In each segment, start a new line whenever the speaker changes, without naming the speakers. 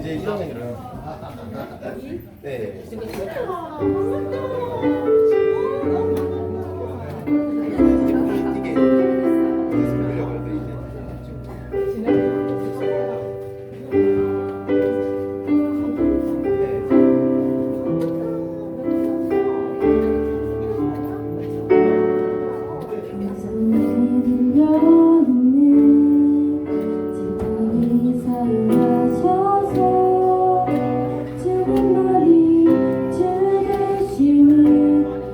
이제 1학년이랑 네.
주는 말이 주 되심을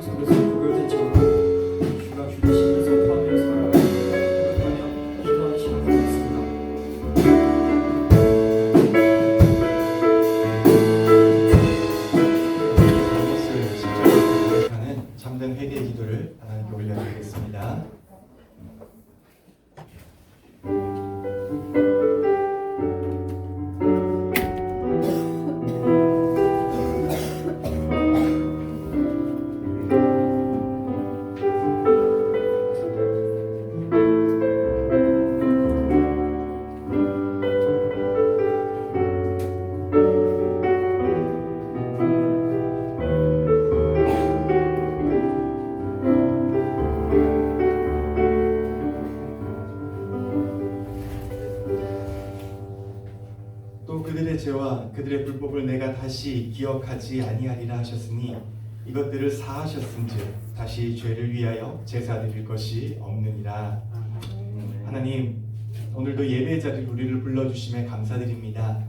속에서 구별된 자가 주가 주시면서 포함하여 살아가고 고백하며 기도하는 시간을 갖겠습니다.
이것을 십자가로 고백하는 참된 회개의 기도를 하나님께 올려드리겠습니다. 또 그들의 죄와 그들의 불법을 내가 다시 기억하지 아니하리라 하셨으니 이것들을 사하셨은즉 다시 죄를 위하여 제사 드릴 것이 없느니라. 하나님, 오늘도 예배의 자리에 우리를 불러주심에 감사드립니다.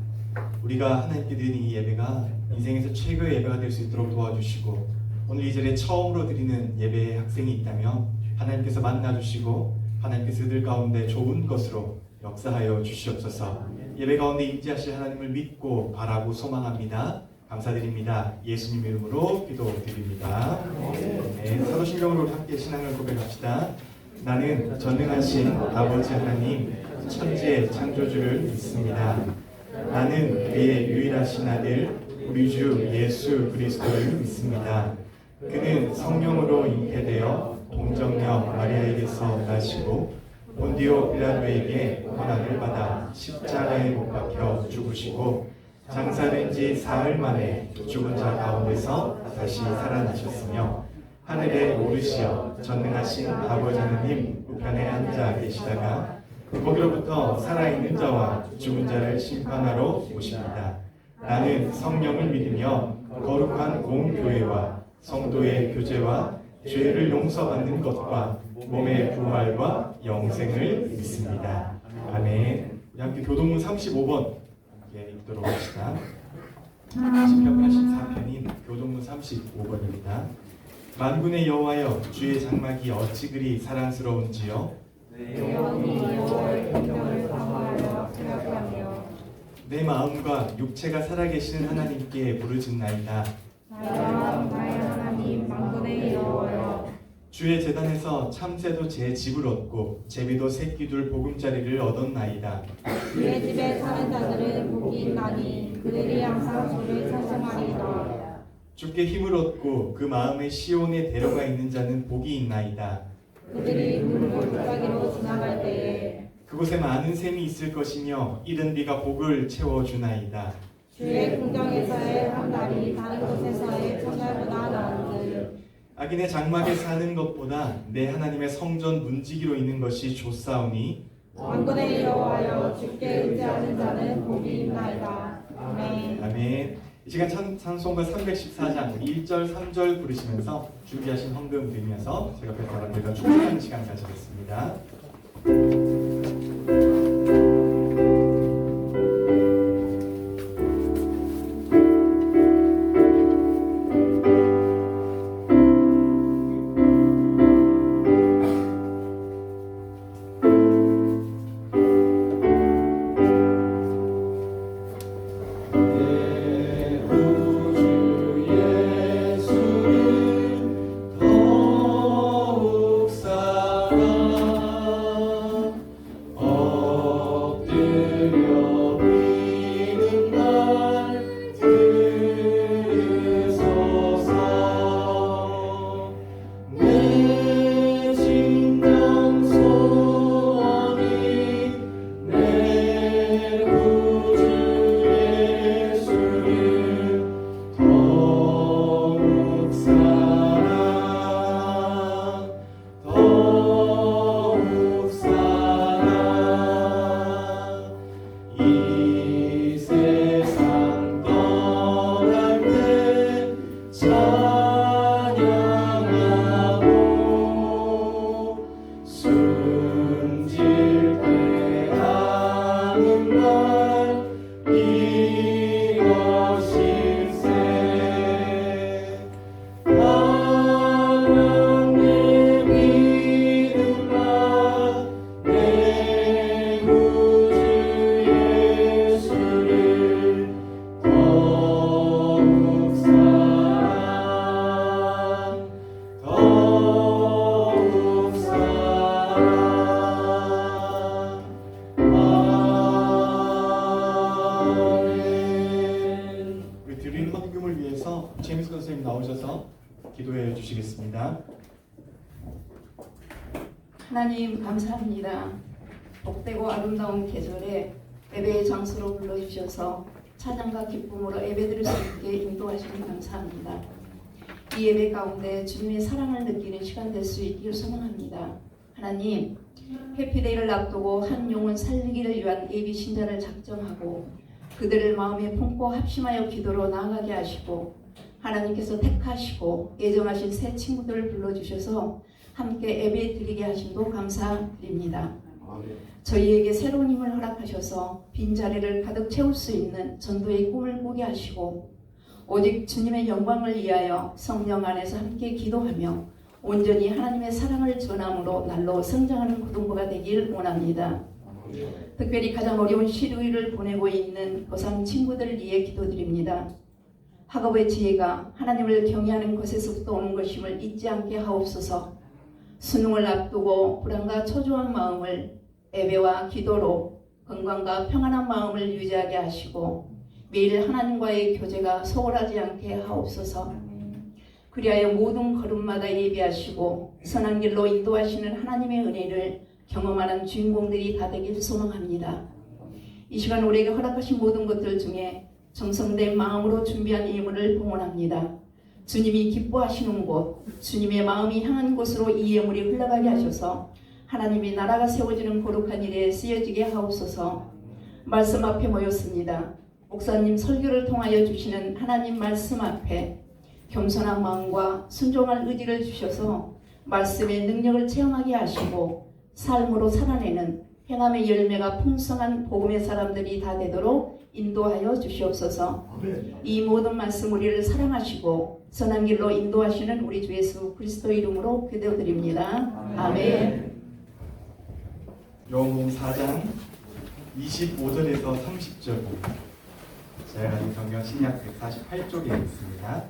우리가 하나님께 드리는 이 예배가 인생에서 최고의 예배가 될 수 있도록 도와주시고, 오늘 이 자리에 처음으로 드리는 예배의 학생이 있다면 하나님께서 만나주시고 하나님께서 그들 가운데 좋은 것으로 역사하여 주시옵소서. 예배 가운데 임재하실 하나님을 믿고 바라고 소망합니다. 감사드립니다. 예수님 이름으로 기도드립니다. 네, 사도신경으로 함께 신앙을 고백합시다. 나는 전능하신 아버지 하나님 천지의 창조주를 믿습니다. 나는 그의 유일하신 아들 우리 주 예수 그리스도를 믿습니다. 그는 성령으로 잉태되어 동정녀 마리아에게서 나시고 본디오 빌라도에게 고난을 받아 십자가에 못 박혀 죽으시고 장사된 지 사흘 만에 죽은 자 가운데서 다시 살아나셨으며 하늘에 오르시어 전능하신 아버지 하나님 우편에 앉아 계시다가 거기로부터 살아있는 자와 죽은 자를 심판하러 오십니다. 나는 성령을 믿으며 거룩한 공교회와 성도의 교제와 죄를 용서받는 것과 몸의 부활과 영생을 믿습니다. 아멘. 우리 함께 교동문 35번 함께 읽도록 합시다. 시편 84편인 교동문 35번입니다. 만군의 여호와여, 주의 장막이 어찌 그리 사랑스러운지요.
내 영혼이 여호와의 공경을 사모하여 생각하며
내 마음과 육체가 살아계시는 하나님께 부르짖나이다.
나의 하나님 만군의 여호와여,
주의 제단에서 참새도 제 집을 얻고 제비도 새끼둘 보금자리를 얻었나이다.
주의 집에 사는 자들은 복이 있나니 그들이 항상 주를 찬송하리이다.
주께 힘을 얻고 그 마음에 시온에 데려가 있는 자는 복이 있나이다.
그들이 눈물 골짜기로 지나갈 때에
그곳에 많은 샘이 있을 것이며 이른 비가 복을 채워주나이다.
주의 궁정에서의 한 달이 다른 곳에서의 첫날보다 나은들.
악인의 장막에 사는 것보다 내 하나님의 성전 문지기로 있는 것이 좋사오니
만군의 여호와여, 주께 의지하는 자는 복이 있나이다. 아멘.
아멘. 이 시간 찬송가 314장 1절 3절 부르시면서 준비하신 헌금 드리면서 제가 여러분들과 축복하는 시간 가지겠습니다. 더욱 사랑
하나님 감사합니다. 복되고 아름다운 계절에 예배의 장소로 불러주셔서 찬양과 기쁨으로 예배드릴 수 있게 인도하시니 감사합니다. 이 예배 가운데 주님의 사랑을 느끼는 시간 될 수 있기를 소망합니다. 하나님, 해피데이를 앞두고 한 영혼 살리기를 위한 예비 신자를 작정하고 그들을 마음에 품고 합심하여 기도로 나아가게 하시고 하나님께서 택하시고 예정하신 새 친구들을 불러주셔서 함께 예배 드리게 하심도 감사드립니다. 저희에게 새로운 힘을 허락하셔서 빈자리를 가득 채울 수 있는 전도의 꿈을 꾸게 하시고 오직 주님의 영광을 위하여 성령 안에서 함께 기도하며 온전히 하나님의 사랑을 전함으로 날로 성장하는 고등부가 되길 원합니다. 특별히 가장 어려운 시류를 보내고 있는 고3 친구들을 위해 기도드립니다. 학업의 지혜가 하나님을 경외하는 것에서부터 오는 것임을 잊지 않게 하옵소서. 수능을 앞두고 불안과 초조한 마음을 예배와 기도로 건강과 평안한 마음을 유지하게 하시고 매일 하나님과의 교제가 소홀하지 않게 하옵소서. 그리하여 모든 걸음마다 예비하시고 선한 길로 인도하시는 하나님의 은혜를 경험하는 주인공들이 다 되길 소망합니다. 이 시간 우리에게 허락하신 모든 것들 중에 정성된 마음으로 준비한 예물을 봉헌합니다. 주님이 기뻐하시는 곳, 주님의 마음이 향한 곳으로 이 예물이 흘러가게 하셔서 하나님의 나라가 세워지는 거룩한 일에 쓰여지게 하옵소서. 말씀 앞에 모였습니다. 목사님 설교를 통하여 주시는 하나님 말씀 앞에 겸손한 마음과 순종할 의지를 주셔서 말씀의 능력을 체험하게 하시고 삶으로 살아내는 행함의 열매가 풍성한 복음의 사람들이 다 되도록 인도하여 주시옵소서. 이 모든 말씀 우리를 사랑하시고 선한 길로 인도하시는 우리 주 예수 그리스도 이름으로 기도드립니다. 아멘.
요한복음 4장 25절에서 30절입니다. 제가 가진 성경 신약 148쪽에 있습니다.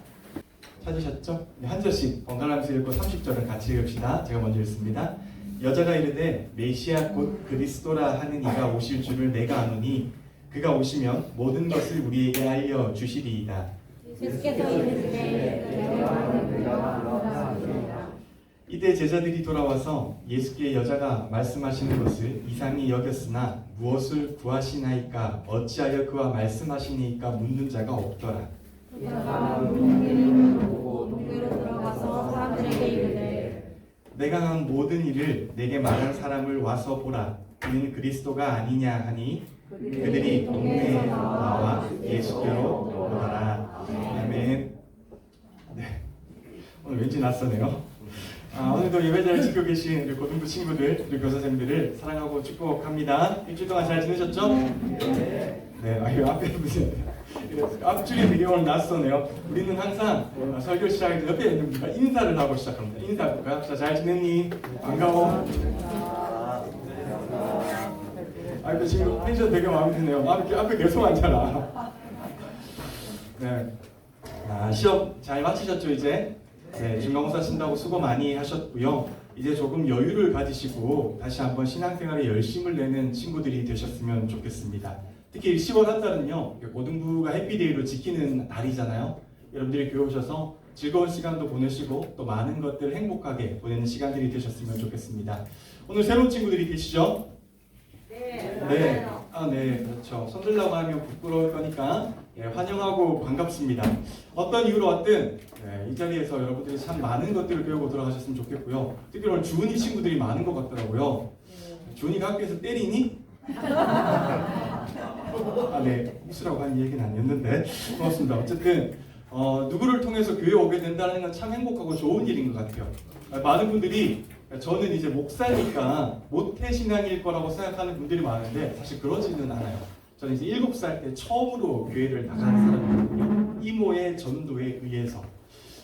찾으셨죠? 한 절씩 번갈아가면서 읽고 30절은 같이 읽읍시다. 제가 먼저 읽습니다. 여자가 이르되 메시아 곧 그리스도라 하는 이가 오실 줄을 내가 아노니 그가 오시면 모든 것을 우리에게 알려 주시리이다.
예수께서 이르시되 너희와 그가 물어봤습니다.
이때 제자들이 돌아와서 예수께 여자가 말씀하시는 것을 이상히 여겼으나 무엇을 구하시나이까 어찌하여 그와 말씀하시니까 묻는 자가 없더라.
그가 문을 보고 동교로 들어가서 사람들에게 이르되
내가 한 모든 일을 내게 말한 사람을 와서 보라. 그는 그리스도가 아니냐 하니 그들이 동네에 나와 예수께로 오더라. 아멘. 네. 오늘 왠지 낯서네요. 오늘도 예배자를 지키고 계신 우리 고등부 친구들, 우리 교사님들을 사랑하고 축복합니다. 일주일 동안 잘 지내셨죠? 네. 앞에 무슨 앞줄이 되게 오늘 낯서네요. 우리는 항상 설교 시작할 때 옆에 있는 분과 인사를 하고 시작합니다. 인사할까요? 잘 지냈니? 반가워. 또 지금 텐션 되게 마음에 드네요. 앞에 계속 앉아라. 네. 시험 잘 마치셨죠 이제? 네, 중간고사 친다고 수고 많이 하셨고요. 이제 조금 여유를 가지시고 다시 한번 신앙생활에 열심을 내는 친구들이 되셨으면 좋겠습니다. 특히 10월 한 달은요, 고등부가 해피데이로 지키는 날이잖아요. 여러분들이 교회 오셔서 즐거운 시간도 보내시고 또 많은 것들 행복하게 보내는 시간들이 되셨으면 좋겠습니다. 오늘 새로운 친구들이 계시죠? 네. 네, 그렇죠. 손들라고 하면 부끄러울 거니까 환영하고 반갑습니다. 어떤 이유로 왔든 이 자리에서 여러분들이 참 많은 것들을 배우고 돌아가셨으면 좋겠고요. 특히 오늘 주은이 친구들이 많은 것 같더라고요. 주은이가 학교에서 때리니? 네, 웃으라고 한 얘기는 아니었는데 고맙습니다. 어쨌든 누구를 통해서 교회에 오게 된다는 건 참 행복하고 좋은 일인 것 같아요. 많은 분들이 저는 이제 목사니까 모태신앙일 거라고 생각하는 분들이 많은데 사실 그러지는 않아요. 저는 이제 7살 때 처음으로 교회를 나간 사람이거든요. 이모의 전도에 의해서.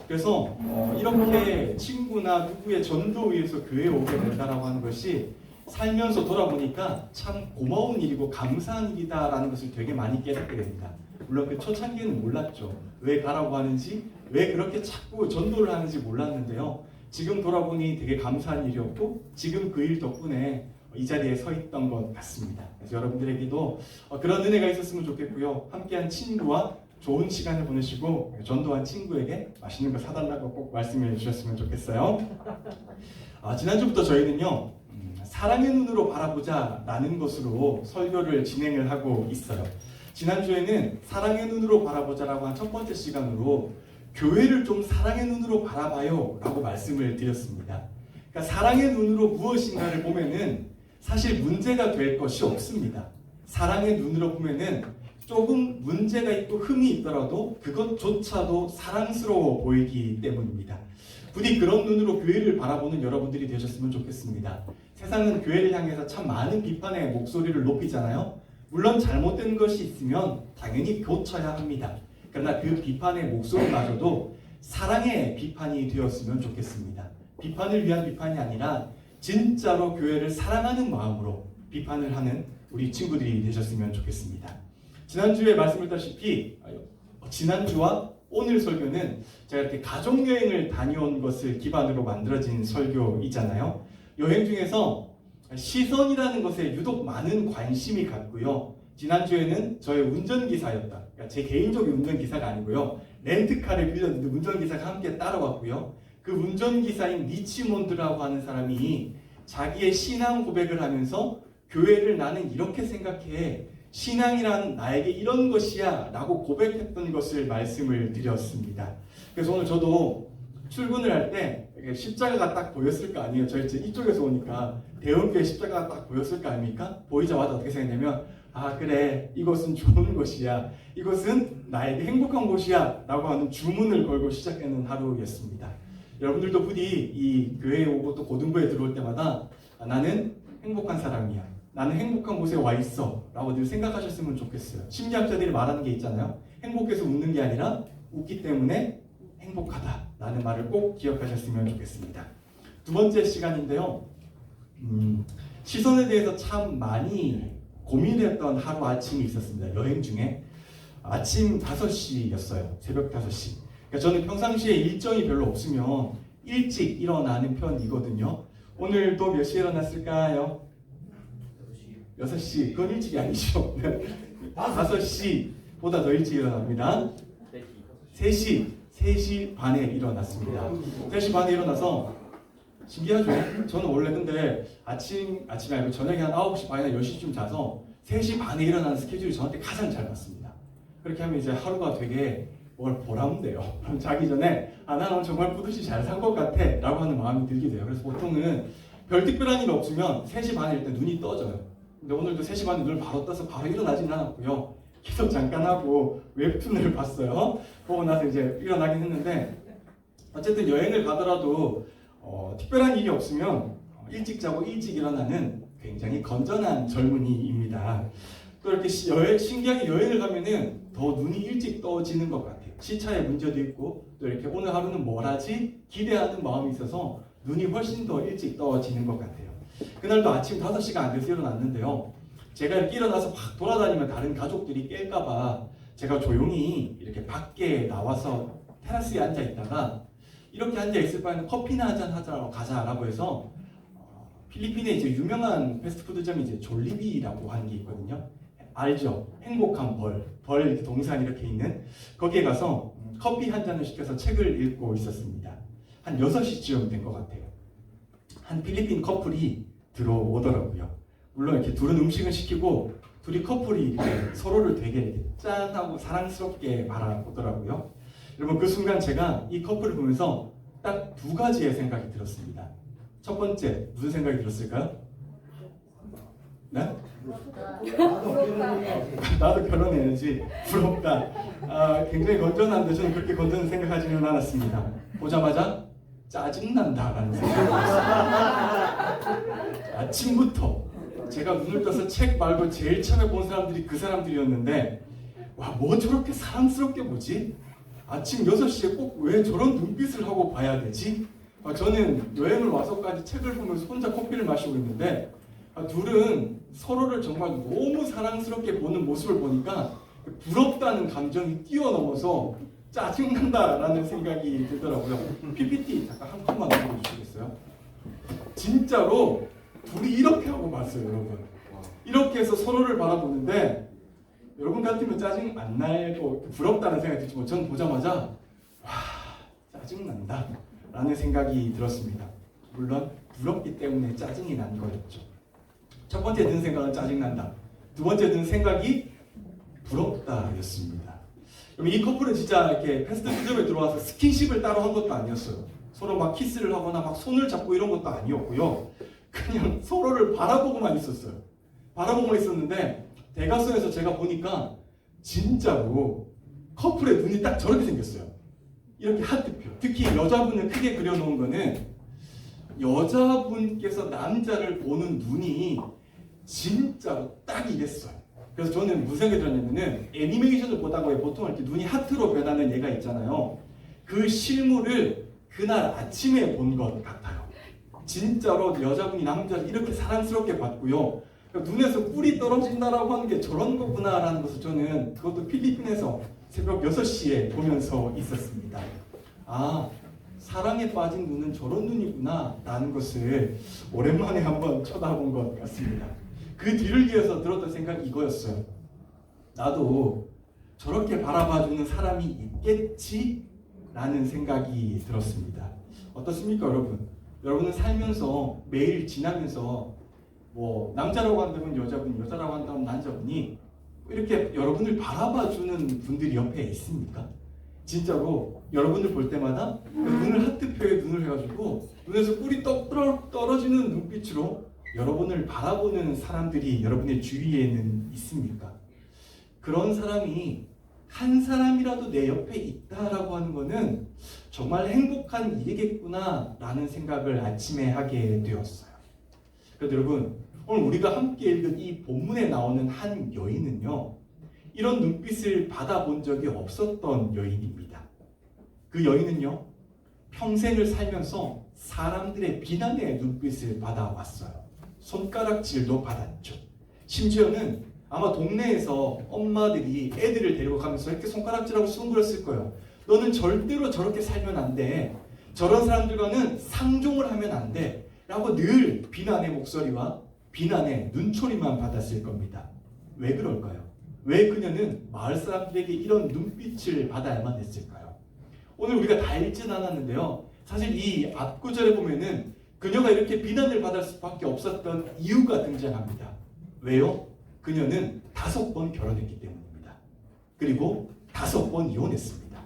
그래서 이렇게 친구나 누구의 전도에 의해서 교회에 오게 된다라고 하는 것이 살면서 돌아보니까 참 고마운 일이고 감사한 일이다라는 것을 되게 많이 깨닫게 됩니다. 물론 그 초창기에는 몰랐죠. 왜 가라고 하는지, 왜 그렇게 자꾸 전도를 하는지 몰랐는데요. 지금 돌아보니 되게 감사한 일이었고 지금 그 일 덕분에 이 자리에 서 있던 것 같습니다. 그래서 여러분들에게도 그런 은혜가 있었으면 좋겠고요. 함께한 친구와 좋은 시간을 보내시고 전도한 친구에게 맛있는 거 사달라고 꼭 말씀해 주셨으면 좋겠어요. 지난주부터 저희는요 사랑의 눈으로 바라보자 라는 것으로 설교를 진행을 하고 있어요. 지난주에는 사랑의 눈으로 바라보자라고 한 첫 번째 시간으로 교회를 좀 사랑의 눈으로 바라봐요 라고 말씀을 드렸습니다. 그러니까 사랑의 눈으로 무엇인가를 보면은 사실 문제가 될 것이 없습니다. 사랑의 눈으로 보면은 조금 문제가 있고 흠이 있더라도 그것조차도 사랑스러워 보이기 때문입니다. 부디 그런 눈으로 교회를 바라보는 여러분들이 되셨으면 좋겠습니다. 세상은 교회를 향해서 참 많은 비판의 목소리를 높이잖아요. 물론 잘못된 것이 있으면 당연히 고쳐야 합니다. 그러나 그 비판의 목소리마저도 사랑의 비판이 되었으면 좋겠습니다. 비판을 위한 비판이 아니라 진짜로 교회를 사랑하는 마음으로 비판을 하는 우리 친구들이 되셨으면 좋겠습니다. 지난주에 말씀드렸다시피 지난주와 오늘 설교는 제가 이렇게 가족여행을 다녀온 것을 기반으로 만들어진 설교이잖아요. 여행 중에서 시선이라는 것에 유독 많은 관심이 갔고요. 지난주에는 저의 운전기사였다. 그러니까 제 개인적인 운전기사가 아니고요. 렌트카를 빌렸는데 운전기사가 함께 따라왔고요. 그 운전기사인 리치몬드라고 하는 사람이 자기의 신앙 고백을 하면서 교회를 나는 이렇게 생각해. 신앙이란 나에게 이런 것이야 라고 고백했던 것을 말씀을 드렸습니다. 그래서 오늘 저도 출근을 할 때 십자가가 딱 보였을 거 아니에요. 저희 이쪽에서 오니까 대형교회 십자가가 딱 보였을 거 아닙니까? 보이자마자 어떻게 생각냐면 아 그래 이것은 좋은 곳이야. 이것은 나에게 행복한 곳이야 라고 하는 주문을 걸고 시작하는 하루였습니다. 여러분들도 부디 이 교회에 오고 또 고등부에 들어올 때마다 나는 행복한 사람이야. 나는 행복한 곳에 와 있어 라고 늘 생각하셨으면 좋겠어요. 심리학자들이 말하는 게 있잖아요. 행복해서 웃는 게 아니라 웃기 때문에 행복하다 라는 말을 꼭 기억하셨으면 좋겠습니다. 두 번째 시간인데요. 시선에 대해서 참 많이 고민했던 하루 아침이 있었습니다. 여행 중에 아침 5시였어요. 새벽 5시. 그러니까 저는 평상시에 일정이 별로 없으면 일찍 일어나는 편이거든요. 오늘도 몇 시에 일어났을까요? 6시. 그건 일찍이 아니죠. 5시보다 더 일찍 일어납니다. 3시 반에 일어났습니다. 3시 반에 일어나서 신기하죠? 저는 원래 근데 아침에 아니고 저녁에 한 9시 반이나 10시쯤 자서 3시 반에 일어나는 스케줄이 저한테 가장 잘 맞습니다. 그렇게 하면 이제 하루가 되게 뭘 보람돼요. 그럼 자기 전에 나는 정말 뿌듯이 잘 산 것 같아 라고 하는 마음이 들게 돼요. 그래서 보통은 별 특별한 일 없으면 3시 반에 일단 눈이 떠져요. 근데 오늘도 3시 반에 눈을 바로 떠서 바로 일어나지는 않았고요. 기도 잠깐 하고 웹툰을 봤어요. 보고 나서 이제 일어나긴 했는데 어쨌든 여행을 가더라도 특별한 일이 없으면 일찍 자고 일찍 일어나는 굉장히 건전한 젊은이입니다. 또 이렇게 신기하게 여행을 가면은 더 눈이 일찍 떠지는 것 같아요. 시차의 문제도 있고 또 이렇게 오늘 하루는 뭘 하지? 기대하는 마음이 있어서 눈이 훨씬 더 일찍 떠지는 것 같아요. 그날도 아침 5시가 안 돼서 일어났는데요. 제가 이렇게 일어나서 막 돌아다니면 다른 가족들이 깰까봐 제가 조용히 이렇게 밖에 나와서 테라스에 앉아 있다가 이렇게 앉아 있을 바에는 커피나 한잔 하자라고 가자라고 해서 필리핀에 이제 유명한 패스트푸드점이 이제 졸리비라고 하는 게 있거든요. 알죠? 행복한 벌 동산 이렇게 있는 거기에 가서 커피 한 잔을 시켜서 책을 읽고 있었습니다. 한 6시쯤 된 것 같아요. 한 필리핀 커플이 들어오더라고요. 물론 이렇게 둘은 음식을 시키고 둘이 커플이 이렇게 서로를 되게 이렇게 짠하고 사랑스럽게 바라보더라고요. 여러분 그 순간 제가 이 커플을 보면서 딱 2가지의 생각이 들었습니다. 첫 번째 무슨 생각이 들었을까요? 네? 나도 결혼해야지. 부럽다. 굉장히 건전한데 저는 그렇게 건전한 생각하지는 않았습니다. 보자마자 짜증난다라는 생각이 들었습니다. 아침부터 제가 눈을 떠서 책 말고 제일 처음에 본 사람들이 그 사람들이었는데 와, 뭐 저렇게 사랑스럽게 보지? 아침 6시에 꼭 왜 저런 눈빛을 하고 봐야 되지? 저는 여행을 와서까지 책을 보면서 혼자 커피를 마시고 있는데 둘은 서로를 정말 너무 사랑스럽게 보는 모습을 보니까 부럽다는 감정이 뛰어넘어서 짜증난다라는 생각이 들더라고요. PPT 잠깐 한 컷만 넣어주시겠어요? 진짜로 둘이 이렇게 하고 봤어요, 여러분. 이렇게 해서 서로를 바라보는데 여러분 같으면 짜증 안 나고 부럽다는 생각이 들지만 전 보자마자 와, 짜증난다 라는 생각이 들었습니다. 물론 부럽기 때문에 짜증이 난 거였죠. 첫 번째 드는 생각은 짜증난다. 두 번째 드는 생각이 부럽다였습니다. 그럼 이 커플은 진짜 이렇게 패스트푸드점에 들어와서 스킨십을 따로 한 것도 아니었어요. 서로 막 키스를 하거나 막 손을 잡고 이런 것도 아니었고요. 그냥 서로를 바라보고만 있었어요. 바라보고만 있었는데 대각선에서 제가 보니까 진짜로 커플의 눈이 딱 저렇게 생겼어요. 이렇게 하트표. 특히 여자분을 크게 그려놓은 거는 여자분께서 남자를 보는 눈이 진짜로 딱 이랬어요. 그래서 저는 무슨 생각이 들었냐면은 애니메이션을 보다가 왜 보통 이렇게 눈이 하트로 변하는 얘가 있잖아요. 그 실물을 그날 아침에 본 것 같아요. 진짜로 여자분이 남자를 이렇게 사랑스럽게 봤고요. 눈에서 꿀이 떨어진다라고 하는 게 저런 거구나라는 것을 저는 그것도 필리핀에서 새벽 6시에 보면서 있었습니다. 아, 사랑에 빠진 눈은 저런 눈이구나 라는 것을 오랜만에 한번 쳐다본 것 같습니다. 그 뒤를 이어서 들었던 생각이 이거였어요. 나도 저렇게 바라봐주는 사람이 있겠지? 라는 생각이 들었습니다. 어떻습니까, 여러분? 여러분은 살면서 매일 지나면서 뭐 남자라고 한다면 여자분, 여자라고 한다면 남자분이 이렇게 여러분을 바라봐주는 분들이 옆에 있습니까? 진짜로 여러분을 볼 때마다 눈을 하트표에 눈을 해가지고 눈에서 꿀이 떡 떨어지는 눈빛으로 여러분을 바라보는 사람들이 여러분의 주위에는 있습니까? 그런 사람이 한 사람이라도 내 옆에 있다라고 하는 것은 정말 행복한 일이겠구나 라는 생각을 아침에 하게 되었어요. 그래서 여러분, 오늘 우리가 함께 읽은 이 본문에 나오는 한 여인은요, 이런 눈빛을 받아본 적이 없었던 여인입니다. 그 여인은요, 평생을 살면서 사람들의 비난의 눈빛을 받아왔어요. 손가락질도 받았죠. 심지어는 아마 동네에서 엄마들이 애들을 데리고 가면서 이렇게 손가락질하고 수군거렸을 거예요. 너는 절대로 저렇게 살면 안 돼. 저런 사람들과는 상종을 하면 안 돼. 라고 늘 비난의 목소리와 비난의 눈초리만 받았을 겁니다. 왜 그럴까요? 왜 그녀는 마을 사람들에게 이런 눈빛을 받아야만 했을까요? 오늘 우리가 다 읽진 않았는데요. 사실 이 앞구절에 보면은 그녀가 이렇게 비난을 받을 수밖에 없었던 이유가 등장합니다. 왜요? 그녀는 5번 결혼했기 때문입니다. 그리고 5번 이혼했습니다.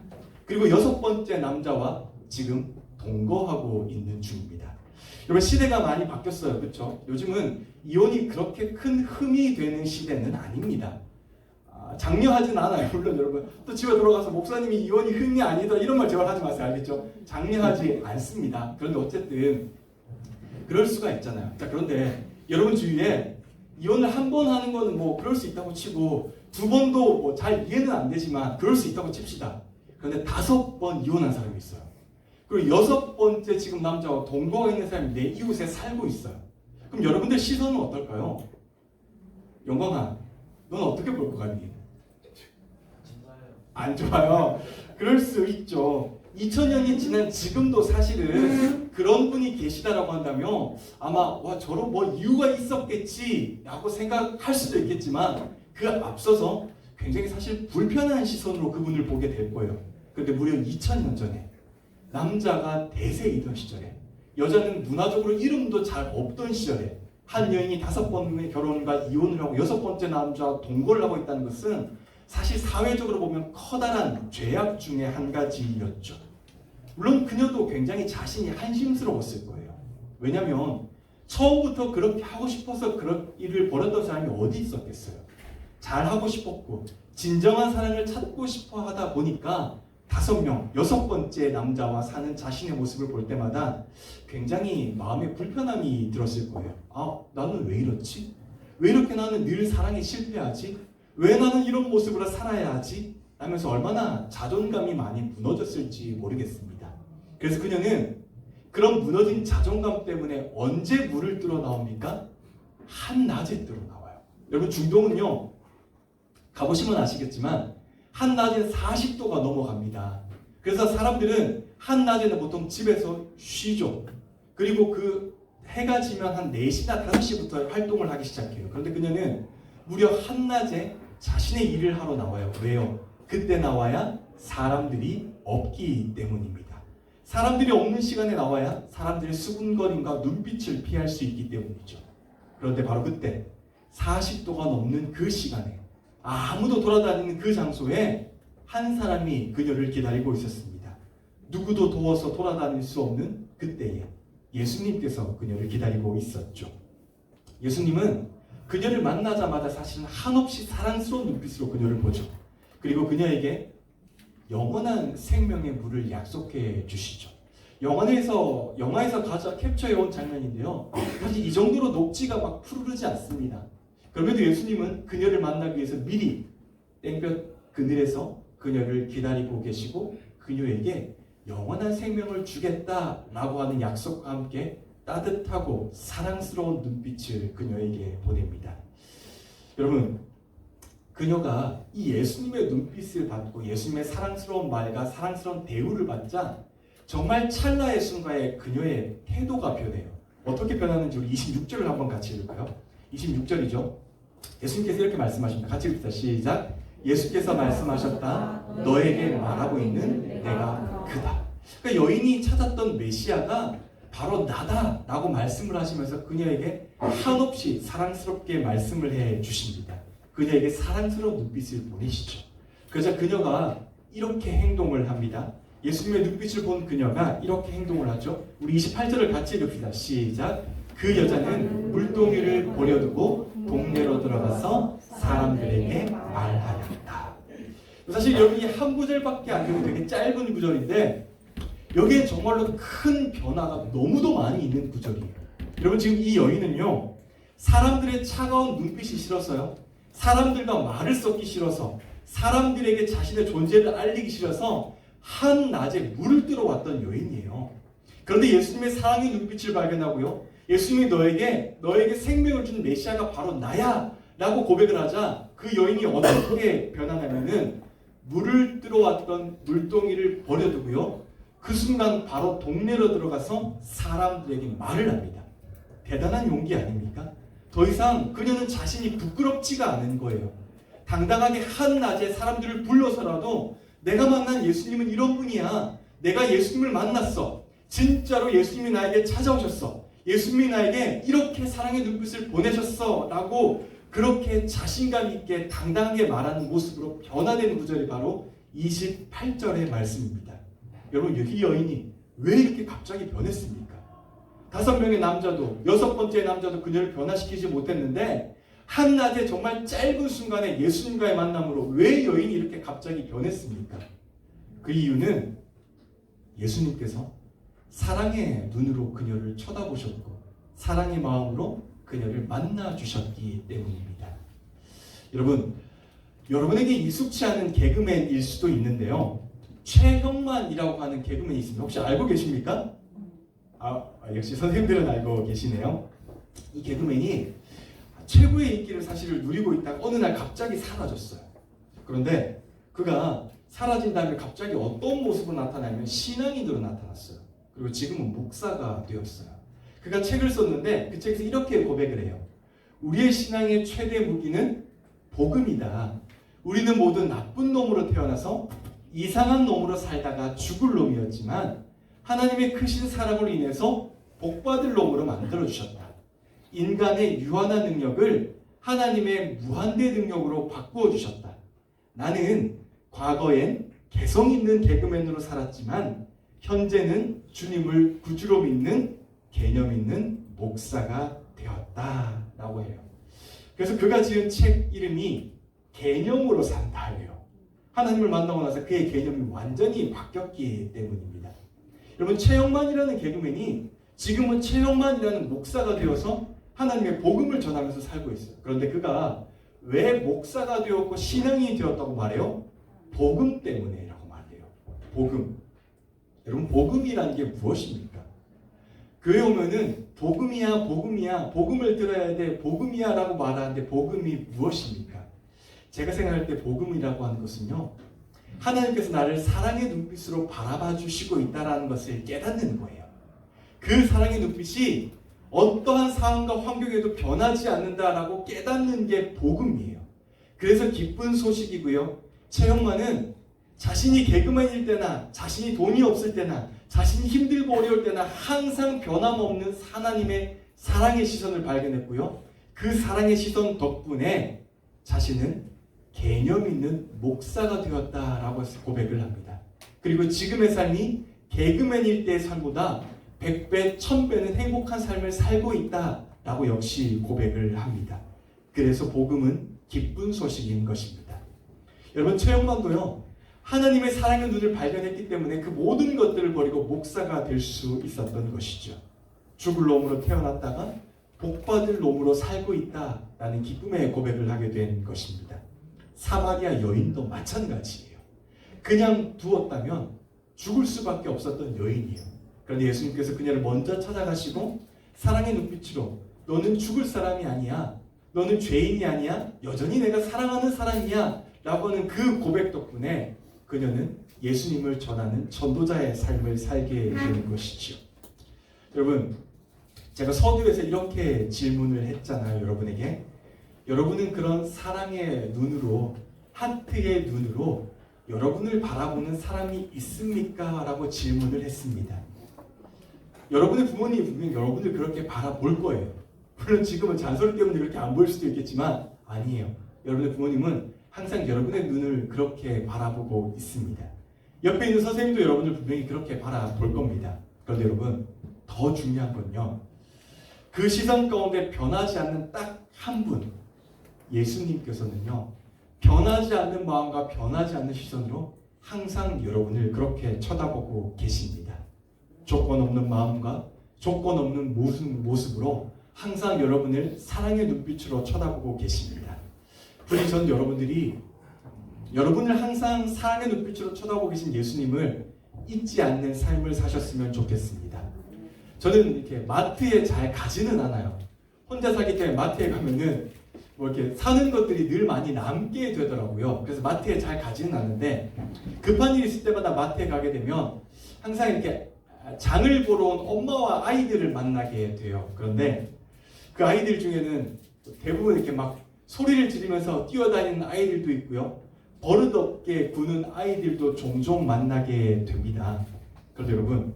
그리고 6번째 남자와 지금 동거하고 있는 중입니다. 여러분, 시대가 많이 바뀌었어요. 그렇죠? 요즘은 이혼이 그렇게 큰 흠이 되는 시대는 아닙니다. 장려하진 않아요. 물론 여러분 또 집에 돌아가서 목사님이 이혼이 흠이 아니다 이런 말 제발 하지 마세요. 알겠죠? 장려하지 않습니다. 그런데 어쨌든 그럴 수가 있잖아요. 자, 그런데 여러분 주위에 이혼을 한 번 하는 거는 뭐 그럴 수 있다고 치고 2번도 뭐 잘 이해는 안 되지만 그럴 수 있다고 칩시다. 그런데 5번 이혼한 사람이 있어요. 그리고 6번째 지금 남자와 동거가 있는 사람이 내 이웃에 살고 있어요. 그럼 여러분들 시선은 어떨까요? 영광아, 넌 어떻게 볼 것 같니? 안 좋아요. 그럴 수 있죠. 2000년이 지난 지금도 사실은 그런 분이 계시다라고 한다면 아마 와 저런 뭐 이유가 있었겠지 라고 생각할 수도 있겠지만 그 앞서서 굉장히 사실 불편한 시선으로 그분을 보게 될 거예요. 그런데 무려 2000년 전에 남자가 대세이던 시절에 여자는 문화적으로 이름도 잘 없던 시절에 한 여인이 5번의 결혼과 이혼을 하고 6번째 남자와 동거를 하고 있다는 것은 사실 사회적으로 보면 커다란 죄악 중에 한 가지였죠. 물론 그녀도 굉장히 자신이 한심스러웠을 거예요. 왜냐하면 처음부터 그렇게 하고 싶어서 그런 일을 벌였던 사람이 어디 있었겠어요. 잘하고 싶었고 진정한 사랑을 찾고 싶어 하다 보니까 5명, 6번째 남자와 사는 자신의 모습을 볼 때마다 굉장히 마음에 불편함이 들었을 거예요. 아, 나는 왜 이렇지? 왜 이렇게 나는 늘 사랑에 실패하지? 왜 나는 이런 모습으로 살아야 하지? 하면서 얼마나 자존감이 많이 무너졌을지 모르겠습니다. 그래서 그녀는 그런 무너진 자존감 때문에 언제 물을 뚫어 나옵니까? 한낮에 뚫어 나와요. 여러분, 중동은요, 가보시면 아시겠지만 한낮에 40도가 넘어갑니다. 그래서 사람들은 한낮에는 보통 집에서 쉬죠. 그리고 그 해가 지면 한 4시나 5시부터 활동을 하기 시작해요. 그런데 그녀는 무려 한낮에 자신의 일을 하러 나와요. 왜요? 그때 나와야 사람들이 없기 때문입니다. 사람들이 없는 시간에 나와야 사람들의 수군거림과 눈빛을 피할 수 있기 때문이죠. 그런데 바로 그때 40도가 넘는 그 시간에 아무도 돌아다니는 그 장소에 한 사람이 그녀를 기다리고 있었습니다. 누구도 도와서 돌아다닐 수 없는 그때에 예수님께서 그녀를 기다리고 있었죠. 예수님은 그녀를 만나자마자 사실은 한없이 사랑스러운 눈빛으로 그녀를 보죠. 그리고 그녀에게 영원한 생명의 물을 약속해 주시죠. 영화에서 가장 캡처해온 장면인데요. 사실 이 정도로 녹지가 막 푸르르지 않습니다. 그럼에도 예수님은 그녀를 만나기 위해서 미리 땡볕 그늘에서 그녀를 기다리고 계시고 그녀에게 영원한 생명을 주겠다라고 하는 약속과 함께 따뜻하고 사랑스러운 눈빛을 그녀에게 보냅니다. 여러분, 그녀가 이 예수님의 눈빛을 받고 예수님의 사랑스러운 말과 사랑스러운 대우를 받자 정말 찰나의 순간에 그녀의 태도가 변해요. 어떻게 변하는지 우리 26절을 한번 같이 읽을까요? 26절이죠. 예수님께서 이렇게 말씀하십니다. 같이 읽읍시다. 시작. 예수께서 말씀하셨다. 너에게 말하고 있는 내가 그다. 그러니까 여인이 찾았던 메시아가 바로 나다 라고 말씀을 하시면서 그녀에게 한없이 사랑스럽게 말씀을 해 주십니다. 그녀에게 사랑스러운 눈빛을 보내시죠. 그래서 그녀가 이렇게 행동을 합니다. 예수님의 눈빛을 본 그녀가 이렇게 행동을 하죠. 우리 28절을 같이 읽읍시다. 시작. 그 여자는 물동이를 버려두고 동네로 들어가서 사람들에게 말하였다. 사실 여기 한 구절밖에 안 되고 되게 짧은 구절인데 여기에 정말로 큰 변화가 너무도 많이 있는 구절이에요. 여러분, 지금 이 여인은요, 사람들의 차가운 눈빛이 싫어서요, 사람들과 말을 섞기 싫어서, 사람들에게 자신의 존재를 알리기 싫어서 한낮에 물을 뜨러 왔던 여인이에요. 그런데 예수님의 사랑의 눈빛을 발견하고요, 예수님이 너에게 생명을 준 메시아가 바로 나야 라고 고백을 하자 그 여인이 어떻게 변하냐면은 물을 뜨러 왔던 물동이를 버려두고요, 그 순간 바로 동네로 들어가서 사람들에게 말을 합니다. 대단한 용기 아닙니까? 더 이상 그녀는 자신이 부끄럽지가 않은 거예요. 당당하게 한낮에 사람들을 불러서라도 내가 만난 예수님은 이런 분이야. 내가 예수님을 만났어. 진짜로 예수님이 나에게 찾아오셨어. 예수님이 나에게 이렇게 사랑의 눈빛을 보내셨어. 라고 그렇게 자신감 있게 당당하게 말하는 모습으로 변화된 구절이 바로 28절의 말씀입니다. 여러분, 이 여인이 왜 이렇게 갑자기 변했습니까? 5명의 남자도 6번째 남자도 그녀를 변화시키지 못했는데 한낮에 정말 짧은 순간에 예수님과의 만남으로 왜 여인이 이렇게 갑자기 변했습니까? 그 이유는 예수님께서 사랑의 눈으로 그녀를 쳐다보셨고 사랑의 마음으로 그녀를 만나주셨기 때문입니다. 여러분, 여러분에게 익숙치 않은 개그맨일 수도 있는데요, 최형만이라고 하는 개그맨이 있습니다. 혹시 알고 계십니까? 역시 선생님들은 알고 계시네요. 이 개그맨이 최고의 인기를 사실을 누리고 있다가 어느 날 갑자기 사라졌어요. 그런데 그가 사라진 다음에 갑자기 어떤 모습으로 나타나면 신앙인으로 나타났어요. 그리고 지금은 목사가 되었어요. 그가 책을 썼는데 그 책에서 이렇게 고백을 해요. 우리의 신앙의 최대 무기는 복음이다. 우리는 모두 나쁜 놈으로 태어나서 이상한 놈으로 살다가 죽을 놈이었지만 하나님의 크신 사랑으로 인해서 복받을 놈으로 만들어주셨다. 인간의 유한한 능력을 하나님의 무한대 능력으로 바꾸어 주셨다. 나는 과거엔 개성 있는 개그맨으로 살았지만 현재는 주님을 구주로 믿는 개념 있는 목사가 되었다 라고 해요. 그래서 그가 지은 책 이름이 개념으로 산다예요. 하나님을 만나고 나서 그의 개념이 완전히 바뀌었기 때문입니다. 여러분, 최영만이라는 개그맨이 지금은 최영만이라는 목사가 되어서 하나님의 복음을 전하면서 살고 있어요. 그런데 그가 왜 목사가 되었고 신앙인이 되었다고 말해요? 복음 때문에라고 말해요. 복음. 여러분, 복음이라는 게 무엇입니까? 교회 오면은 복음이야, 복음이야, 복음을 들어야 돼, 복음이야 라고 말하는데 복음이 무엇입니까? 제가 생각할 때 복음이라고 하는 것은요, 하나님께서 나를 사랑의 눈빛으로 바라봐 주시고 있다는 것을 깨닫는 거예요. 그 사랑의 눈빛이 어떠한 상황과 환경에도 변하지 않는다라고 깨닫는 게 복음이에요. 그래서 기쁜 소식이고요. 최형만은 자신이 개그맨일 때나 자신이 돈이 없을 때나 자신이 힘들고 어려울 때나 항상 변함없는 하나님의 사랑의 시선을 발견했고요. 그 사랑의 시선 덕분에 자신은 개념 있는 목사가 되었다라고 고백을 합니다. 그리고 지금의 삶이 개그맨일 때의 삶보다 100배, 1000배는 행복한 삶을 살고 있다라고 역시 고백을 합니다. 그래서 복음은 기쁜 소식인 것입니다. 여러분, 최영만도요, 하나님의 사랑의 눈을 발견했기 때문에 그 모든 것들을 버리고 목사가 될 수 있었던 것이죠. 죽을 놈으로 태어났다가 복받을 놈으로 살고 있다라는 기쁨의 고백을 하게 된 것입니다. 사마리아 여인도 마찬가지예요. 그냥 두었다면 죽을 수밖에 없었던 여인이에요. 그런데 예수님께서 그녀를 먼저 찾아가시고 사랑의 눈빛으로 너는 죽을 사람이 아니야, 너는 죄인이 아니야, 여전히 내가 사랑하는 사람이야 라고 하는 그 고백 덕분에 그녀는 예수님을 전하는 전도자의 삶을 살게 되는 것이죠. 여러분, 제가 서두에서 이렇게 질문을 했잖아요. 여러분에게. 여러분은 그런 사랑의 눈으로, 하트의 눈으로 여러분을 바라보는 사람이 있습니까? 라고 질문을 했습니다. 여러분의 부모님이 분명히 여러분을 그렇게 바라볼 거예요. 물론 지금은 잔소리 때문에 그렇게 안 보일 수도 있겠지만 아니에요. 여러분의 부모님은 항상 여러분의 눈을 그렇게 바라보고 있습니다. 옆에 있는 선생님도 여러분을 분명히 그렇게 바라볼 겁니다. 그런데 여러분, 더 중요한 건요, 그 시선 가운데 변하지 않는 딱 한 분, 예수님께서는요, 변하지 않는 마음과 변하지 않는 시선으로 항상 여러분을 그렇게 쳐다보고 계십니다. 조건 없는 마음과 조건 없는 모습으로 항상 여러분을 사랑의 눈빛으로 쳐다보고 계십니다. 부디 전 여러분을 항상 사랑의 눈빛으로 쳐다보고 계신 예수님을 잊지 않는 삶을 사셨으면 좋겠습니다. 저는 이렇게 마트에 잘 가지는 않아요. 혼자 살기 때문에 마트에 가면은 뭐 이렇게 사는 것들이 늘 많이 남게 되더라고요. 그래서 마트에 잘 가지는 않는데 급한 일이 있을 때마다 마트에 가게 되면 항상 이렇게 장을 보러 온 엄마와 아이들을 만나게 돼요. 그런데 그 아이들 중에는 대부분 이렇게 막 소리를 지르면서 뛰어다니는 아이들도 있고요. 버릇없게 구는 아이들도 종종 만나게 됩니다. 그런데 여러분,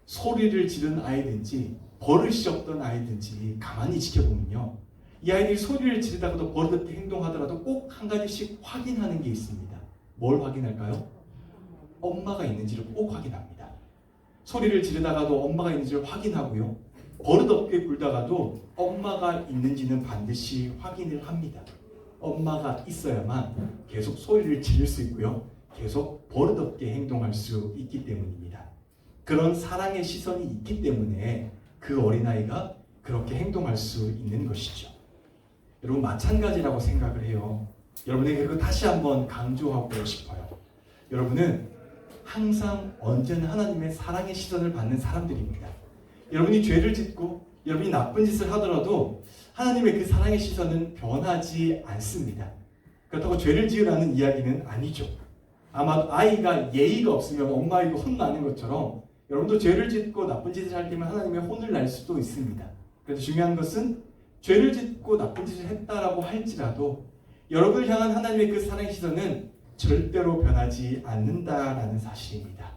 소리를 지른 아이든지 버릇이 없던 아이든지 가만히 지켜보면요, 이 아이들이 소리를 지르다가도 버릇없게 행동하더라도 꼭 한 가지씩 확인하는 게 있습니다. 뭘 확인할까요? 엄마가 있는지를 꼭 확인합니다. 소리를 지르다가도 엄마가 있는지를 확인하고요, 버릇없게 굴다가도 엄마가 있는지는 반드시 확인을 합니다. 엄마가 있어야만 계속 소리를 지를 수 있고요, 계속 버릇없게 행동할 수 있기 때문입니다. 그런 사랑의 시선이 있기 때문에 그 어린아이가 그렇게 행동할 수 있는 것이죠. 여러분, 마찬가지라고 생각을 해요. 여러분에게 그거 다시 한번 강조하고 싶어요. 여러분은 항상 언제나 하나님의 사랑의 시선을 받는 사람들입니다. 여러분이 죄를 짓고 여러분이 나쁜 짓을 하더라도 하나님의 그 사랑의 시선은 변하지 않습니다. 그렇다고 죄를 지으라는 이야기는 아니죠. 아마 아이가 예의가 없으면 엄마에게 혼나는 것처럼 여러분도 죄를 짓고 나쁜 짓을 할 때면 하나님의 혼을 날 수도 있습니다. 그래서 중요한 것은 죄를 짓고 나쁜 짓을 했다라고 할지라도 여러분을 향한 하나님의 그 사랑의 시선은 절대로 변하지 않는다라는 사실입니다.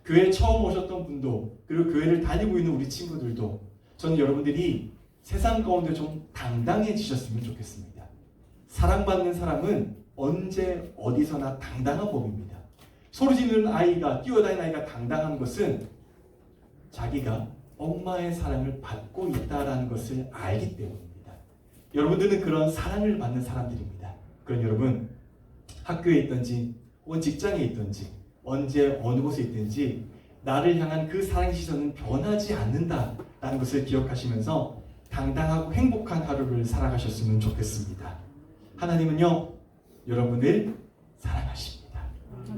교회에 처음 오셨던 분도, 그리고 교회를 다니고 있는 우리 친구들도, 저는 여러분들이 세상 가운데 좀 당당해지셨으면 좋겠습니다. 사랑받는 사람은 언제 어디서나 당당한 법입니다. 소리 지르는 아이가, 뛰어다니는 아이가 당당한 것은 자기가 엄마의 사랑을 받고 있다는 것을 알기 때문입니다. 여러분들은 그런 사랑을 받는 사람들입니다. 그럼 여러분, 학교에 있든지 혹은 직장에 있든지 언제 어느 곳에 있든지 나를 향한 그 사랑의 시선은 변하지 않는다라는 것을 기억하시면서 당당하고 행복한 하루를 살아가셨으면 좋겠습니다. 하나님은요, 여러분을 사랑하십니다.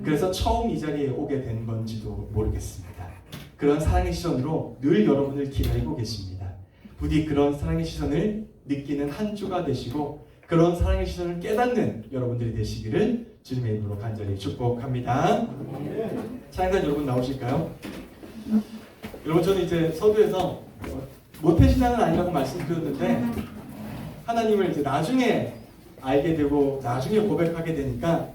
그래서 처음 이 자리에 오게 된 건지도 모르겠습니다. 그런 사랑의 시선으로 늘 여러분을 기다리고 계십니다. 부디 그런 사랑의 시선을 느끼는 한 주가 되시고 그런 사랑의 시선을 깨닫는 여러분들이 되시기를 주님의 이름으로 간절히 축복합니다. 찬양단 여러분 나오실까요? 여러분, 저는 이제 서두에서 모태신앙은 아니라고 말씀드렸는데 하나님을 이제 나중에 알게 되고 나중에 고백하게 되니까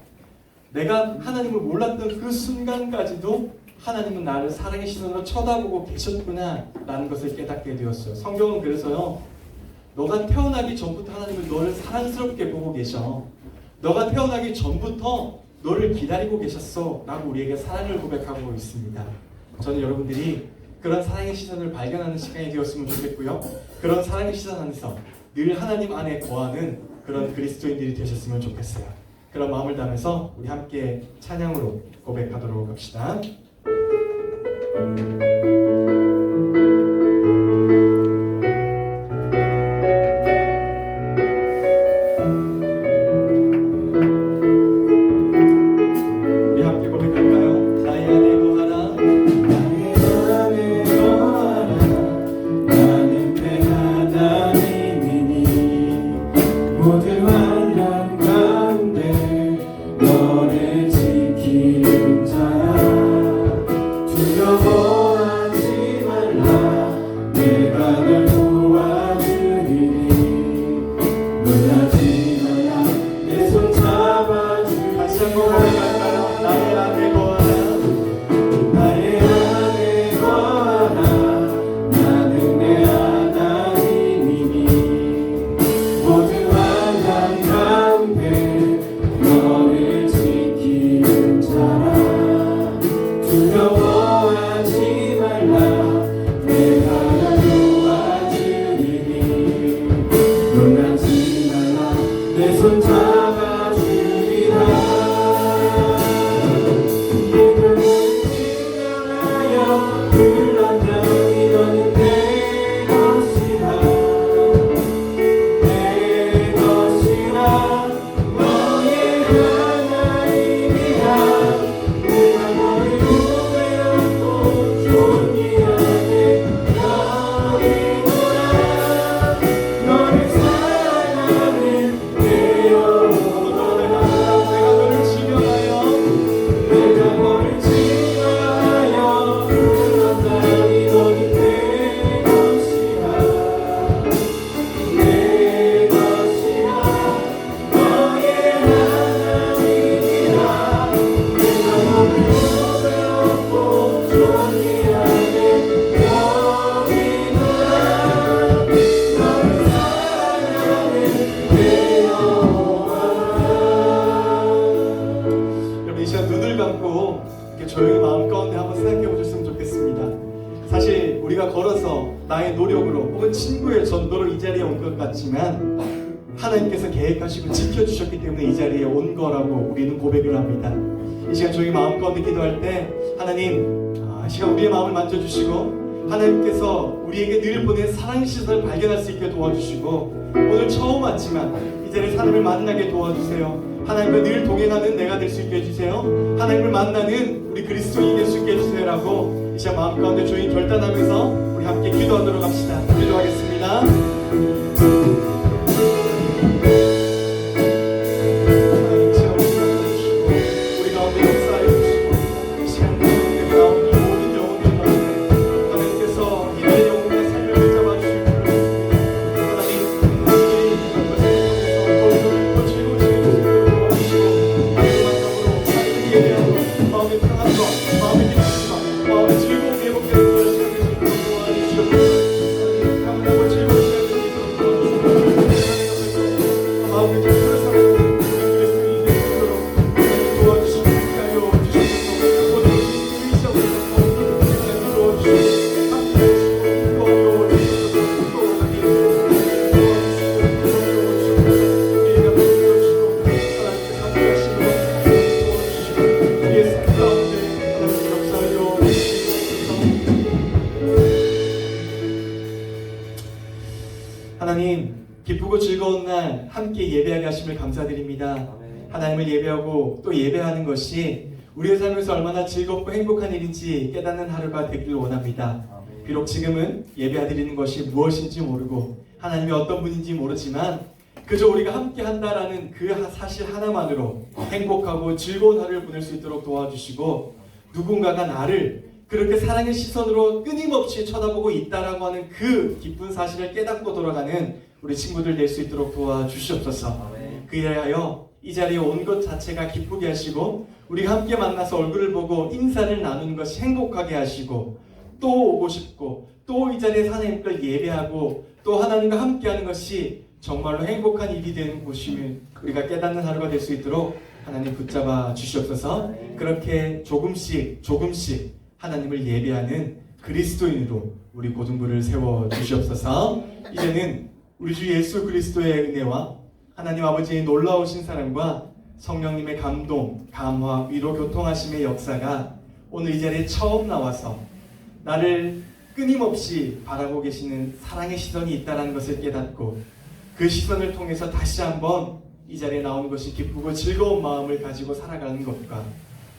내가 하나님을 몰랐던 그 순간까지도 하나님은 나를 사랑의 시선으로 쳐다보고 계셨구나 라는 것을 깨닫게 되었어요. 성경은 그래서요, 너가 태어나기 전부터 하나님은 너를 사랑스럽게 보고 계셔. 너가 태어나기 전부터 너를 기다리고 계셨어 라고 우리에게 사랑을 고백하고 있습니다. 저는 여러분들이 그런 사랑의 시선을 발견하는 시간이 되었으면 좋겠고요. 그런 사랑의 시선 안에서 늘 하나님 안에 거하는 그런 그리스도인들이 되셨으면 좋겠어요. 그런 마음을 담아서 우리 함께 찬양으로 고백하도록 합시다. 우리 함께 고백할까요? 나의 안에 거하라.
나의 안에 거하라. 나는 내 하나님이니 모든 환난 가운데 너를 지키는 자야. 두려워하지 말라. 내가 널 도와주리니 놀라지 말라. 내 손 잡아주리니.
다시 한번 고백할까요? 나의 안에 거하라.
나의 안에 거하라. 나는 내 하나님이니 모든 환난 가운데 너를 지키는 자라. 두려워하지 말라. 내가 널 도와주리니 놀라지 말라. 내 손 잡아주리라. 이름을 증명하여 불렀나니 너는 내 것이라. 내 것이라. 너의 하나님이라. 내가 너를 구별하고 존귀하게 여기노라. 너를 사랑하는 내 영혼아.
내가 너를 증명하여
내가 너를 증명하여 불렀나니 너는 내 것이라. 내 것이라. 너의 하나님이라. 내가 너를 구별하고 존귀하게 여기노라. 너를 사랑하는 내 영혼아.
여러분 이 시간 눈을 감고 이렇게 조용히 마음 가운데 한번 생각해 보셨으면 좋겠습니다. 사실 우리가 걸어서 나의 노력으로 혹은 친구의 전도로 이 자리에 온 것 같지만 하나님께서 계획하시고 지켜주셨기 때문에 이 자리에 온 거라고 우리는 고백을 합니다. 이 시간 조용히 마음 가운데 기도할 때 하나님 이 시간 우리의 마음을 만져주시고 하나님께서 우리에게 늘 보낸 사랑의 시선을 발견할 수 있게 도와주시고 오늘 처음 왔지만 이 자리에 하나님을 만나게 도와주세요. 하나님과 늘 동행하는 내가 될 수 있게 해주세요. 하나님을 만나는 우리 그리스도인이 될 수 있게 해주세요 라고 이 시간 마음 가운데 조용히 결단하면서 우리 함께 기도하도록 합시다. 기도하겠습니다. 하나님 이 시간 우리 만나주시고 우리 가운데 역사해 주시고 이 시간 가운데 나온 이 모든 영혼들 가운데 하나님께서 이들의 영혼의 삶을 붙잡아 주실 줄 믿습니다. 하나님 이들이 이것을 통해서 더 즐거운 즐거운 도와주시고 마지막으로 예배하고 마음의 평안과 마음의 기쁨과 마음의 즐거움 회복되는 그런 시간 되시도록 도와주시옵소서. 하나님 즐거운 시간 되시도록 도와주시옵소서. 마음의 기쁨을 살아가는 그리스도인이 될 수 있도록 하나님 도와주시고 하여 주시옵소서. 모든 이 시험에서 하나님 도와주시고 함께 해주시고 도와주시고 도와주시고 우리가 붙들어주시고 하나님께서 함께 하시고 도와주시고 우리의 삶 가운데 하나님 역사하여 주시옵소서. 하나님 기쁘고 즐거운 날 함께 예배하게 하심을 감사드립니다. 하나님을 예배하고 또 예배하는 것이 우리의 삶에서 얼마나 즐겁고 행복한 일인지 깨닫는 하루가 되길 원합니다. 비록 지금은 예배드리는 것이 무엇인지 모르고 하나님이 어떤 분인지 모르지만 그저 우리가 함께 한다라는 그 사실 하나만으로 행복하고 즐거운 하루를 보낼 수 있도록 도와주시고 누군가가 나를 그렇게 사랑의 시선으로 끊임없이 쳐다보고 있다라고 하는 그 기쁜 사실을 깨닫고 돌아가는 우리 친구들 될 수 있도록 도와주시옵소서. 그리하여 이 자리에 온 것 자체가 기쁘게 하시고 우리가 함께 만나서 얼굴을 보고 인사를 나누는 것이 행복하게 하시고 또 오고 싶고 또 이 자리에 하나님을 예배하고 또 하나님과 함께하는 것이 정말로 행복한 일이 되는 곳이면 우리가 깨닫는 하루가 될 수 있도록 하나님 붙잡아 주시옵소서. 그렇게 조금씩 하나님을 예배하는 그리스도인으로 우리 고등부를 세워 주시옵소서. 이제는 우리 주 예수 그리스도의 은혜와 하나님 아버지의 놀라우신 사랑과 성령님의 감동, 감화, 위로, 교통하심의 역사가 오늘 이 자리에 처음 나와서 나를 끊임없이 바라보고 계시는 사랑의 시선이 있다는 것을 깨닫고 그 시선을 통해서 다시 한번 이 자리에 나오는 것이 기쁘고 즐거운 마음을 가지고 살아가는 것과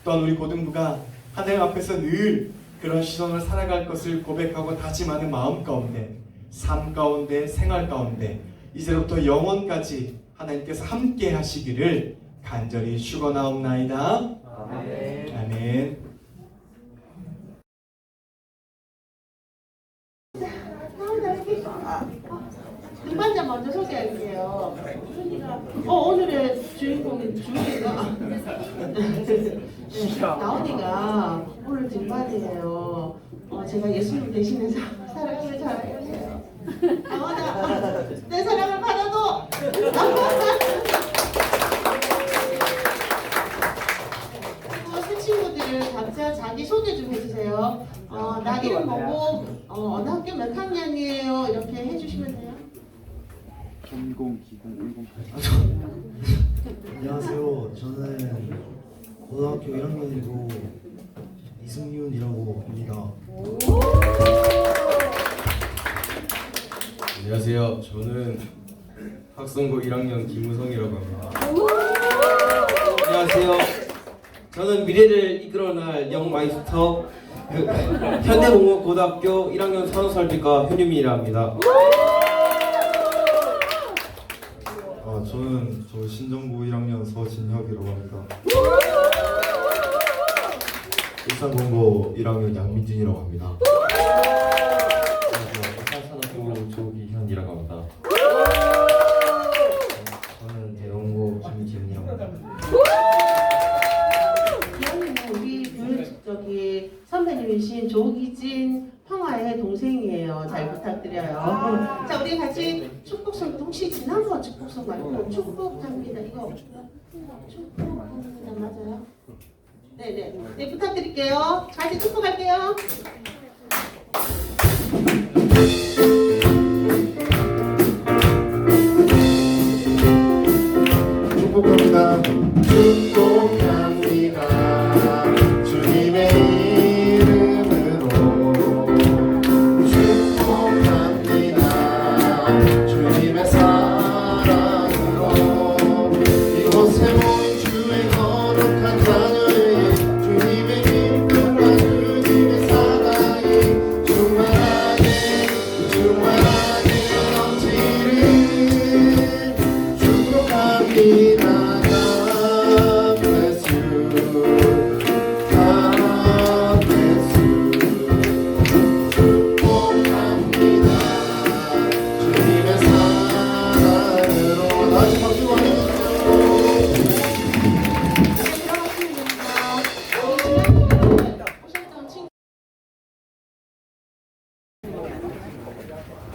또한 우리 고등부가 하나님 앞에서 늘 그런 시선을 살아갈 것을 고백하고 다짐하는 마음 가운데, 삶 가운데, 생활 가운데 이제부터 영원까지 하나님께서 함께 하시기를 간절히 축원하옵나이다.
아멘.
아멘.
등반자 먼저 소개할게요. 오늘의 주인공인 주인가? 나온이가 오늘 등반이에요. 제가 예수님 대신해서 사랑을 잘해주세요. 나온아, 내 사랑을 받아도. 새 친구들 각자 자기 소개 좀 해주세요. 나 이름 뭐고, 어느 학교 몇 학년이에요? 이렇게 해주시면 돼요.
안녕하세요. 저는 고등학교 1학년이고 이승윤이라고 합니다.
안녕하세요. 저는 학성고 1학년 김우성이라고 합니다.
안녕하세요. 저는 미래를 이끌어날 영마이스터 현대공업고등학교 1학년 산업설비과 현유민이라 합니다.
저는 신정고 1학년 서진혁이라고 합니다. 일산공고 1학년 양민진이라고 합니다.
산업부 조기현이라고 합니다.
저는 대원고 김지훈이라고 합니다.
기현이는 우리 선배님이신 조기진 황화의 동생이에요. 잘 부탁드려요. 자, 우리 같이 축복성, 혹시 지난번 축복성 말고 축복합니다. 이거 축복합니다. 맞아요? 네네. 네, 부탁드릴게요. 같이 축복할게요.
축복합니다. 축복합니다. 주님의 이름으로 축복합니다. 주님의 사랑으로 이곳에 모인 주의 거룩한 자녀의 주님의 기쁨과 주님의 사랑이 충만하게 넘치는 축복합니다.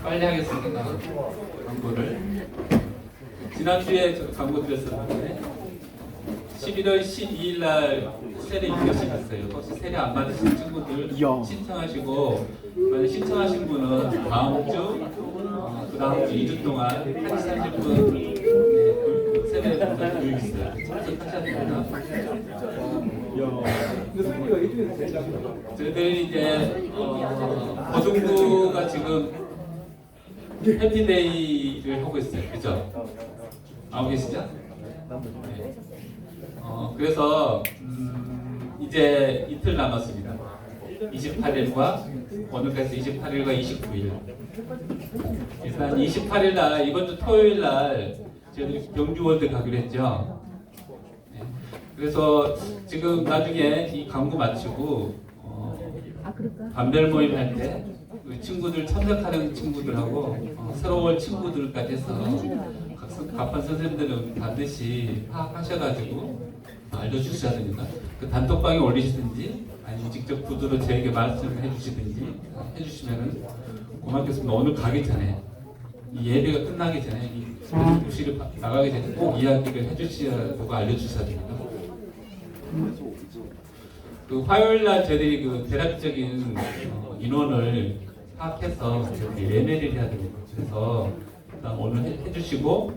빨리 하겠습니다. 광고를. 지난주에 광고 드렸었는데 11월 12일 날 세례 입교식 있어요. 혹시 세례 안 받으신 친구들 신청하시고, 만약 신청하신 분은 다음 주, 그 다음 주 2주 동안 같이 사실 분 세례 분들 교육 있어요. 참석하셔야 됩니다. 저희들이 이제 고등부가 지금 해피데이를 하고 있어요. 그죠? 알고 계시죠? 네. 그래서 이제 이틀 남았습니다. 28일과 오늘까지 28일과 29일. 일단 28일 날, 이번 주 토요일 날 저희들이 경주월드 가기로 했죠. 네. 그래서 지금 나중에 이 광고 마치고 반별 모임 할 때 친구들 참석하는 친구들하고 새로 올 친구들까지 해서 각반 선생님들은 반드시 파악하셔가지고 알려주셔야 됩니다. 그 단톡방에 올리시든지 아니면 직접 구두로 저에게 말씀해 주시든지 해주시면은 고맙겠습니다. 오늘 가기 전에 이 예배가 끝나기 전에 이 무실을 나가기 전에 꼭 이야기를 해주셔야 되고 알려주셔야 됩니다. 그 화요일 날 저희들이 그 대략적인 인원을 파악해서 저희들이 예매를 해야 됩니다. 그래서 일단 오늘 해주시고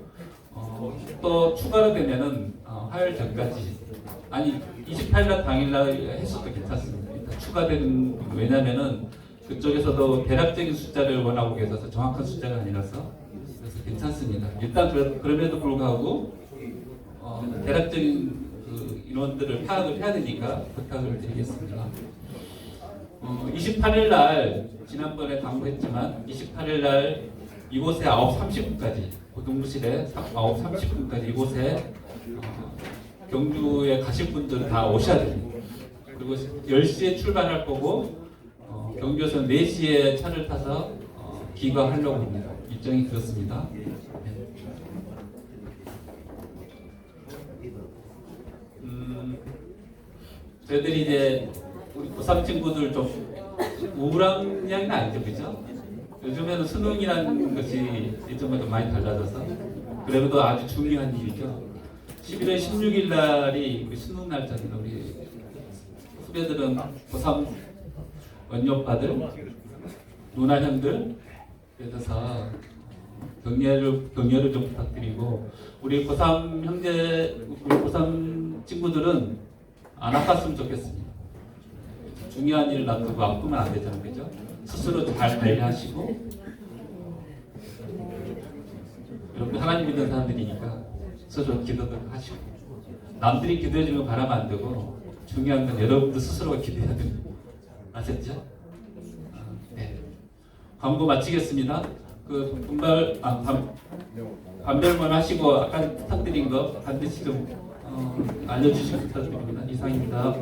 또 추가로 되면은 화요일 전까지 아니 28일 당일날 했어도 괜찮습니다. 일단 추가되는 왜냐면은 그쪽에서도 대략적인 숫자를 원하고 계셔서 정확한 숫자가 아니라서 그래서 괜찮습니다. 일단 그럼에도 불구하고 대략적인 그 인원들을 파악을 해야 되니까 부탁을 드리겠습니다. 28일 날 지난번에 광고했지만 28일 날 이곳에 9시 30분까지 고등부실에 9시 30분까지 이곳에 경주에 가실 분들은 다 오셔야 됩니다. 그리고 10시에 출발할 거고 경주에서 4시에 차를 타서 귀가하려고 합니다. 일정이 그렇습니다. 저희들이 이제 우리 고3 친구들 좀 우울한 이야기는 아니죠, 그죠? 요즘에는 수능이라는 것이 예전과 좀 많이 달라져서 그래도 아주 중요한 일이죠. 11월 16일 날이 우리 수능 날짜입니다. 우리 후배들은 고3 언니 오빠들, 누나 형들 그래서 격려를 좀 부탁드리고 우리 고3 형제, 우리 고3 친구들은 안 아팠으면 좋겠습니다. 중요한 일을 놔두고 아프면 안 되잖아요, 그죠? 스스로 잘 관리하시고 여러분 하나님 믿는 사람들이니까 스스로 기도도 하시고 남들이 기도해주면 바라면 안 되고 중요한 건 여러분들 스스로가 기도해야 됩니다. 아셨죠? 네. 광고 마치겠습니다. 그 반별만 하시고 아까 부탁드린 거 반드시 좀 알려주시면 부탁드립니다. 이상입니다.